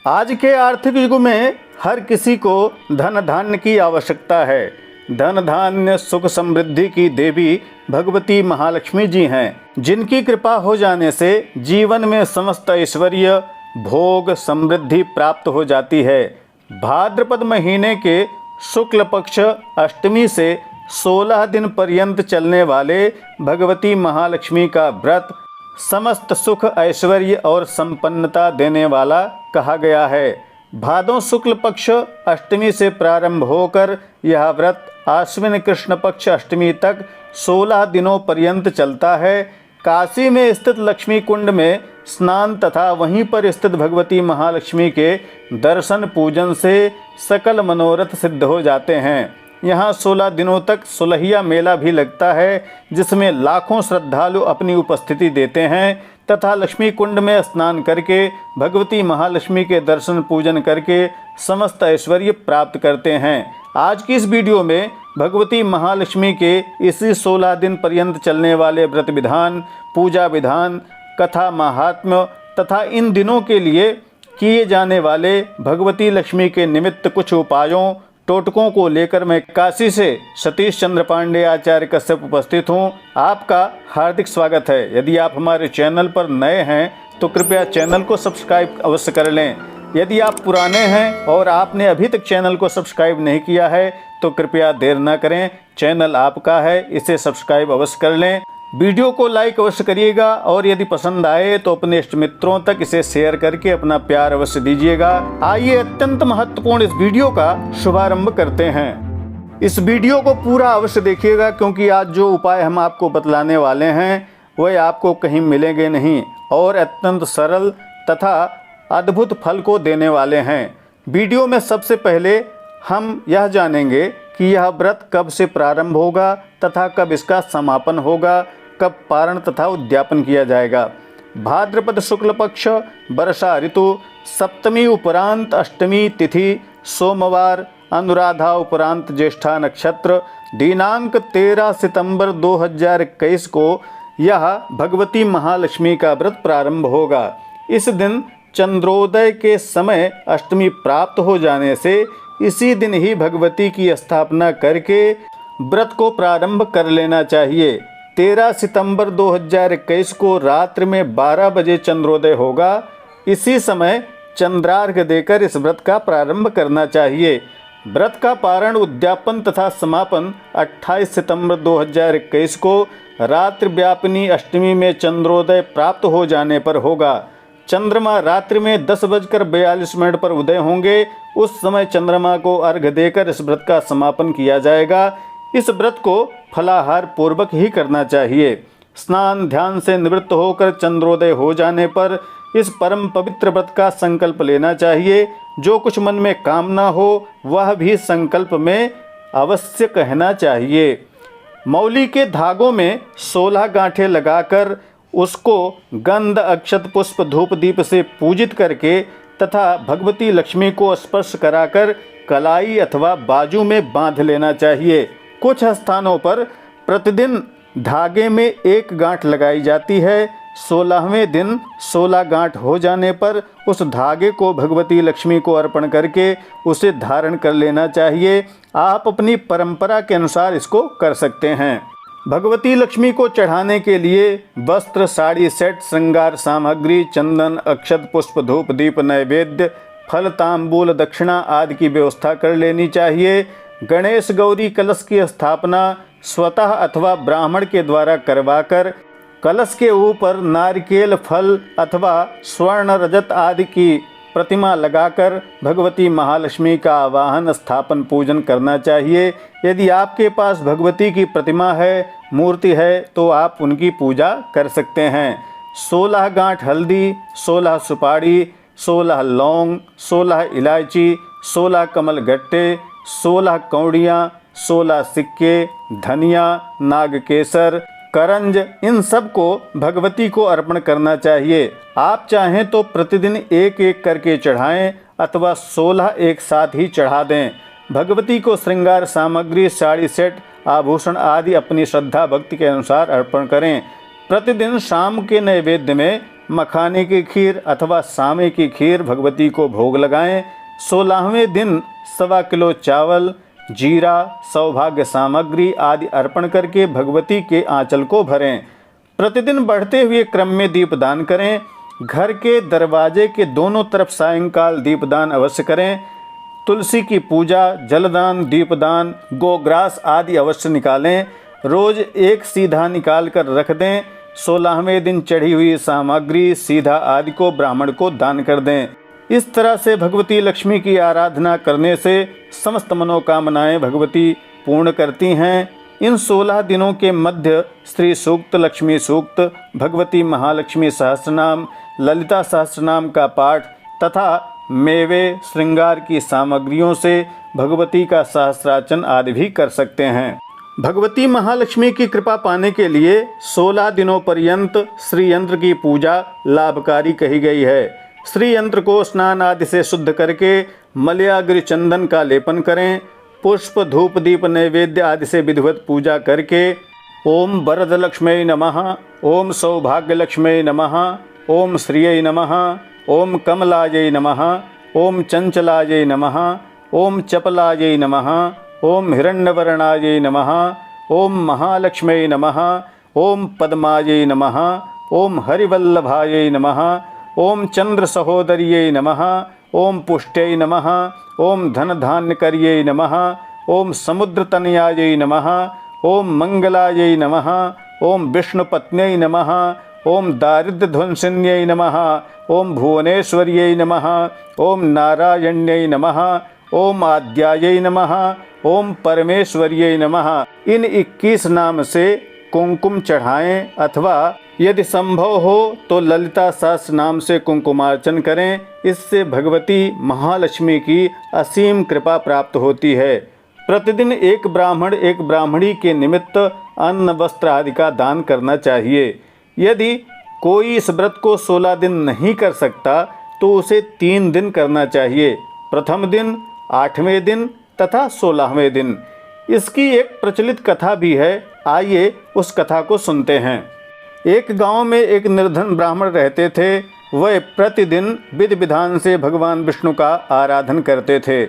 आज के आर्थिक युग में हर किसी को धन धान्य की आवश्यकता है। धन धान्य सुख समृद्धि की देवी भगवती महालक्ष्मी जी हैं, जिनकी कृपा हो जाने से जीवन में समस्त ऐश्वर्य भोग समृद्धि प्राप्त हो जाती है। भाद्रपद महीने के शुक्ल पक्ष अष्टमी से 16 दिन पर्यंत चलने वाले भगवती महालक्ष्मी का व्रत समस्त सुख ऐश्वर्य और संपन्नता देने वाला कहा गया है। भादों शुक्ल पक्ष अष्टमी से प्रारंभ होकर यह व्रत आश्विन कृष्ण पक्ष अष्टमी तक 16 दिनों पर्यंत चलता है। काशी में स्थित लक्ष्मी कुंड में स्नान तथा वहीं पर स्थित भगवती महालक्ष्मी के दर्शन पूजन से सकल मनोरथ सिद्ध हो जाते हैं। यहाँ 16 दिनों तक सुलहिया मेला भी लगता है, जिसमें लाखों श्रद्धालु अपनी उपस्थिति देते हैं तथा लक्ष्मी कुंड में स्नान करके भगवती महालक्ष्मी के दर्शन पूजन करके समस्त ऐश्वर्य प्राप्त करते हैं। आज की इस वीडियो में भगवती महालक्ष्मी के इसी 16 दिन पर्यंत चलने वाले व्रत विधान, पूजा विधान, कथा महात्म्य तथा इन दिनों के लिए किए जाने वाले भगवती लक्ष्मी के निमित्त कुछ उपायों टोटकों को लेकर मैं काशी से सतीश चंद्र पांडे आचार्य कश्यप उपस्थित हूँ। आपका हार्दिक स्वागत है। यदि आप हमारे चैनल पर नए हैं तो कृपया चैनल को सब्सक्राइब अवश्य कर लें। यदि आप पुराने हैं और आपने अभी तक चैनल को सब्सक्राइब नहीं किया है तो कृपया देर न करें, चैनल आपका है, इसे सब्सक्राइब अवश्य कर लें। वीडियो को लाइक अवश्य करिएगा और यदि पसंद आए तो अपने इष्ट मित्रों तक इसे शेयर करके अपना प्यार अवश्य दीजिएगा। आइए अत्यंत महत्वपूर्ण इस वीडियो का शुभारंभ करते हैं। इस वीडियो को पूरा अवश्य देखिएगा, क्योंकि आज जो उपाय हम आपको बतलाने वाले हैं वह आपको कहीं मिलेंगे नहीं और अत्यंत सरल तथा अद्भुत फल को देने वाले हैं। वीडियो में सबसे पहले हम यह जानेंगे कि यह व्रत कब से प्रारंभ होगा तथा कब इसका समापन होगा, कब पारण तथा उद्यापन किया जाएगा। भाद्रपद शुक्ल पक्ष वर्षा ऋतु सप्तमी उपरांत अष्टमी तिथि सोमवार अनुराधा उपरांत ज्येष्ठा नक्षत्र दिनांक 13 सितंबर 2021 को यह भगवती महालक्ष्मी का व्रत प्रारंभ होगा। इस दिन चंद्रोदय के समय अष्टमी प्राप्त हो जाने से इसी दिन ही भगवती की स्थापना करके व्रत को प्रारंभ कर लेना चाहिए। 13 सितंबर 2021 को रात्रि में 12 बजे चंद्रोदय होगा। इसी समय चंद्रार्घ्य देकर इस व्रत का प्रारंभ करना चाहिए। व्रत का पारण उद्यापन तथा समापन 28 सितंबर 2021 को रात्रि व्यापिनी अष्टमी में चंद्रोदय प्राप्त हो जाने पर होगा। चंद्रमा रात्रि में 10:42 पर उदय होंगे। उस समय चंद्रमा को अर्घ्य देकर इस व्रत का समापन किया जाएगा। इस व्रत को फलाहार पूर्वक ही करना चाहिए। स्नान ध्यान से निवृत्त होकर चंद्रोदय हो जाने पर इस परम पवित्र व्रत का संकल्प लेना चाहिए। जो कुछ मन में कामना हो वह भी संकल्प में अवश्य कहना चाहिए। मौली के धागों में 16 गांठें लगाकर उसको गंध अक्षत पुष्प धूप दीप से पूजित करके तथा भगवती लक्ष्मी को स्पर्श कराकर कलाई अथवा बाजू में बांध लेना चाहिए। कुछ स्थानों पर प्रतिदिन धागे में एक गांठ लगाई जाती है। 16वें दिन 16 गांठ हो जाने पर उस धागे को भगवती लक्ष्मी को अर्पण करके उसे धारण कर लेना चाहिए। आप अपनी परंपरा के अनुसार इसको कर सकते हैं। भगवती लक्ष्मी को चढ़ाने के लिए वस्त्र साड़ी सेट श्रृंगार सामग्री चंदन अक्षत पुष्प धूप दीप नैवेद्य फल तांबूल दक्षिणा आदि की व्यवस्था कर लेनी चाहिए। गणेश गौरी कलश की स्थापना स्वतः अथवा ब्राह्मण के द्वारा करवाकर कलश के ऊपर नारिकेल फल अथवा स्वर्ण रजत आदि की प्रतिमा लगाकर भगवती महालक्ष्मी का आवाहन स्थापन पूजन करना चाहिए। यदि आपके पास भगवती की प्रतिमा है, मूर्ति है, तो आप उनकी पूजा कर सकते हैं। 16 गांठ हल्दी, 16 सुपारी, 16 लौंग, 16 इलायची, 16 कमल गट्टे, 16 कौड़ियाँ, 16 सिक्के, धनिया, नागकेसर, करंज, इन सब को भगवती को अर्पण करना चाहिए। आप चाहें तो प्रतिदिन एक एक करके चढ़ाएं अथवा 16 एक साथ ही चढ़ा दें। भगवती को श्रृंगार सामग्री साड़ी सेट आभूषण आदि अपनी श्रद्धा भक्ति के अनुसार अर्पण करें। प्रतिदिन शाम के नैवेद्य में मखाने की खीर अथवा सामे की खीर भगवती को भोग लगाएं। 16वें दिन 1.25 किलो चावल, जीरा, सौभाग्य सामग्री आदि अर्पण करके भगवती के आंचल को भरें। प्रतिदिन बढ़ते हुए क्रम में दीपदान करें। घर के दरवाजे के दोनों तरफ सायंकाल दीपदान अवश्य करें। तुलसी की पूजा, जलदान, दीपदान, गोग्रास आदि अवश्य निकालें। रोज एक सीधा निकाल कर रख दें। 16वें दिन चढ़ी हुई सामग्री, सीधा आदि को ब्राह्मण को दान कर दें। इस तरह से भगवती लक्ष्मी की आराधना करने से समस्त मनोकामनाएं भगवती पूर्ण करती हैं। इन 16 दिनों के मध्य श्री सूक्त, लक्ष्मी सूक्त, भगवती महालक्ष्मी सहस्रनाम, ललिता सहस्रनाम का पाठ तथा मेवे, श्रृंगार की सामग्रियों से भगवती का सहस्रार्चन आदि भी कर सकते हैं। भगवती महालक्ष्मी की कृपा पाने के लिए 16 दिनों पर्यंत श्री यंत्र की पूजा लाभकारी कही गई है। श्री यंत्र को स्नान आदि से शुद्ध करके मलयाग्र चंदन का लेपन करें। पुष्प, धूप, दीप, नैवेद्य आदि से विधिवत पूजा करके ओम वरदलक्ष्म्यै नमः, ओम सौभाग्यलक्ष्म्यै नमः, ओम श्रियै नमः, ओम कमलायै नमः, ओम चंचलायै नमः, ओम चपलायै नमः, ओम हिरण्यवर्णायै नमः, ओम महालक्ष्म्यै नमः, ओम पद्मायै नमः, ओम हरिवल्लभायै नमः, ओम चंद्र सहोदर्यै नमः, ओम पुष्ट्यै नमः, ओम धनधान्यकर्यै नमः, ओम समुद्रतनयायै नमः, ओम मंगलायै नमः, ओम विष्णुपत्न्यै नमः, ओम दारिद्र्यध्वंसिन्यै नमः, ओम भुवनेश्वर्यै नमः, ओम नारायण्यै नमः, ओम आद्यायै नमः, ओम परमेश्वर्यै नमः। इन 21 नाम से कुंकुम चढ़ाएं अथवा यदि संभव हो तो ललिता सहस्र नाम से कुंकुमार्चन करें। इससे भगवती महालक्ष्मी की असीम कृपा प्राप्त होती है। प्रतिदिन एक ब्राह्मण, एक ब्राह्मणी के निमित्त अन्न, वस्त्र आदि का दान करना चाहिए। यदि कोई इस व्रत को 16 दिन नहीं कर सकता तो उसे 3 दिन करना चाहिए। प्रथम दिन, 8वें दिन तथा 16वें दिन। इसकी एक प्रचलित कथा भी है। आइए उस कथा को सुनते हैं। एक गांव में एक निर्धन ब्राह्मण रहते थे। वह प्रतिदिन विधि विधान से भगवान विष्णु का आराधन करते थे।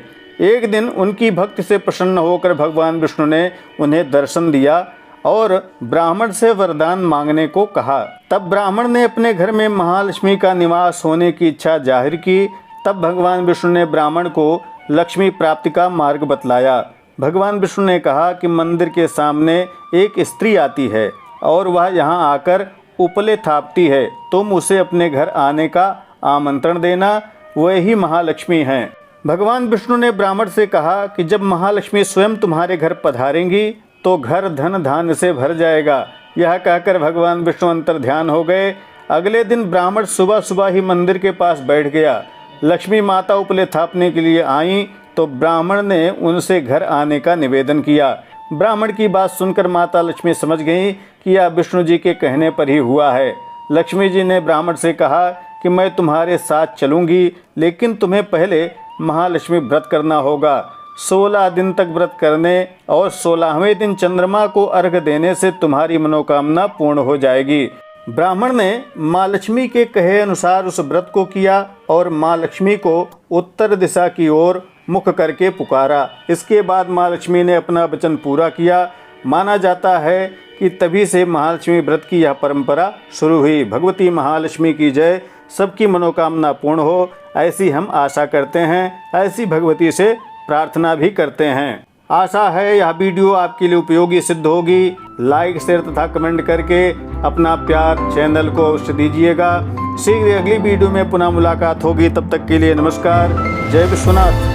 एक दिन उनकी भक्ति से प्रसन्न होकर भगवान विष्णु ने उन्हें दर्शन दिया और ब्राह्मण से वरदान मांगने को कहा। तब ब्राह्मण ने अपने घर में महालक्ष्मी का निवास होने की इच्छा जाहिर की। तब भगवान विष्णु ने ब्राह्मण को लक्ष्मी प्राप्ति का मार्ग बतलाया। भगवान विष्णु ने कहा कि मंदिर के सामने एक स्त्री आती है और वह यहाँ आकर उपले थापती है। तुम उसे अपने घर आने का आमंत्रण देना, वही महालक्ष्मी हैं। भगवान विष्णु ने ब्राह्मण से कहा कि जब महालक्ष्मी स्वयं तुम्हारे घर पधारेंगी तो घर धन धान्य से भर जाएगा। यह कहकर भगवान विष्णु अंतर्ध्यान हो गए। अगले दिन ब्राह्मण सुबह सुबह ही मंदिर के पास बैठ गया। लक्ष्मी माता उपले थापने के लिए आईं तो ब्राह्मण ने उनसे घर आने का निवेदन किया। ब्राह्मण की बात सुनकर माता लक्ष्मी समझ गईं कि यह विष्णु जी के कहने पर ही हुआ है। लक्ष्मी जी ने ब्राह्मण से कहा कि मैं तुम्हारे साथ चलूँगी, लेकिन तुम्हें पहले महालक्ष्मी व्रत करना होगा। 16 दिन तक व्रत करने और 16वें दिन चंद्रमा को अर्घ देने से तुम्हारी मनोकामना पूर्ण हो जाएगी। ब्राह्मण ने माँ लक्ष्मी के कहे अनुसार उस व्रत को किया और माँ लक्ष्मी को उत्तर दिशा की ओर मुख करके पुकारा। इसके बाद माँ लक्ष्मी ने अपना वचन पूरा किया। माना जाता है कि तभी से महालक्ष्मी व्रत की यह परंपरा शुरू हुई। भगवती महालक्ष्मी की जय। सबकी मनोकामना पूर्ण हो, ऐसी हम आशा करते हैं। ऐसी भगवती से प्रार्थना भी करते हैं। आशा है यह वीडियो आपके लिए उपयोगी सिद्ध होगी। लाइक, शेयर तथा कमेंट करके अपना प्यार चैनल को अवश्य दीजिएगा। शीघ्र अगली वीडियो में पुनः मुलाकात होगी। तब तक के लिए नमस्कार। जय विश्वनाथ।